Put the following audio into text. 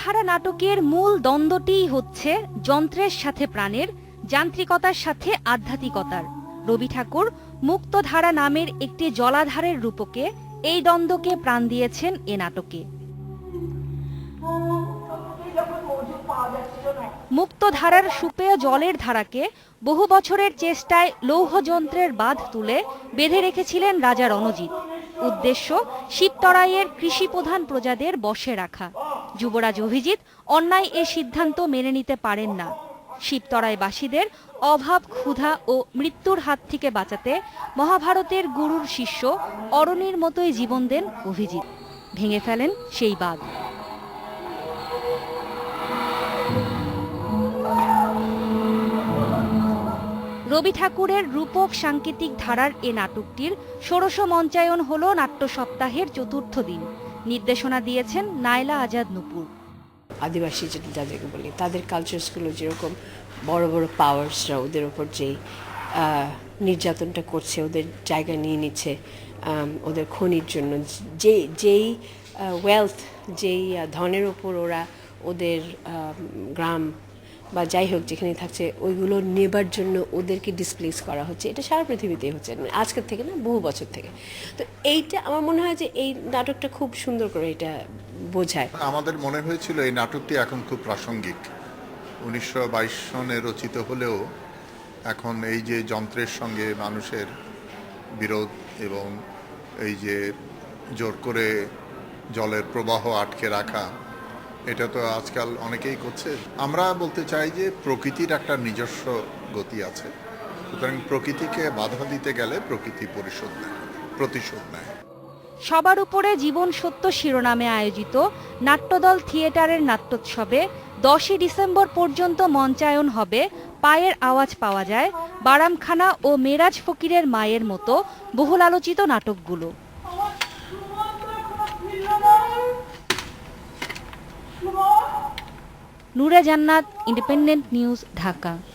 মুক্তধারা নাটকের মূল দ্বন্দ্বটিই হচ্ছে যন্ত্রের সাথে প্রাণের, যান্ত্রিকতার সাথে আধ্যাত্মিকতার। রবি ঠাকুর মুক্তধারা নামের একটি জলাধারের রূপকে এই দ্বন্দ্বকে প্রাণ দিয়েছেন এ নাটকে। মুক্তধারার সুপেয় জলের ধারাকে বহু বছরের চেষ্টায় লৌহযন্ত্রের বাঁধ তুলে বেঁধে রেখেছিলেন রাজা রণজিৎ। উদ্দেশ্য শিবতরাইয়ের কৃষিপ্রধান প্রজাদের বশে রাখা। যুবরাজ অভিজিৎ অন্যায় এ সিদ্ধান্ত মেনে নিতে পারেন না। শিবতরাইবাসীদের অভাব, ক্ষুধা ও মৃত্যুর হাত থেকে বাঁচাতে মহাভারতের গুরুর শিষ্য অরণির মতোই জীবন দেন অভিজিৎ। ভেঙে ফেলেন সেই বাঁধ। রবি ঠাকুরের রূপক সাংকেতিক ধারার এ নাটকটির ষোড়শ মঞ্চায়ন হল নাট্য সপ্তাহের চতুর্থ দিন। নির্দেশনা দিয়েছেন নাইলা আজাদ নুপুর। আদিবাসী যাদেরকে বলি তাদের কালচারসগুলো যেরকম বড় বড় পাওয়ার্সরা ওদের ওপর যেই নির্যাতনটা করছে, ওদের জায়গা নিয়ে নিচ্ছে ওদের খনির জন্য, যেই ওয়েলথ, যেই ধনের ওপর ওরা ওদের গ্রাম বা যাই হোক যেখানে থাকছে ওইগুলো নেবার জন্য ওদেরকে ডিসপ্লেস করা হচ্ছে। এটা সারা পৃথিবীতেই হচ্ছে, আজকের থেকে না, বহু বছর থেকে। তো এইটা আমার মনে হয় যে এই নাটকটা খুব সুন্দর করে এটা বোঝায়। আমাদের মনে হয়েছিল এই নাটকটি এখন খুব প্রাসঙ্গিক। 1922 সনে রচিত হলেও এখন এই যে যন্ত্রের সঙ্গে মানুষের বিরোধ এবং এই যে জোর করে জলের প্রবাহ আটকে রাখা, এটা তো আজকাল অনেকেই করছে। আমরা বলতে চাই যে প্রকৃতির একটা নিজস্ব গতি আছে, সুতরাং প্রকৃতিকে বাধা দিতে গেলে প্রকৃতি প্রতিশোধ নেয়। সবার উপরে জীবন সত্য শিরোনামে আয়োজিত নাট্যদল থিয়েটারের নাট্যোৎসবে 10ই ডিসেম্বর পর্যন্ত মঞ্চায়ন হবে পায়ের আওয়াজ পাওয়া যায়, বারামখানা ও মেরাজ ফকিরের মায়ের মতো বহুল আলোচিত নাটকগুলো। নূরে জান্নাত, ইন্ডিপেন্ডেন্ট নিউজ, ঢাকা।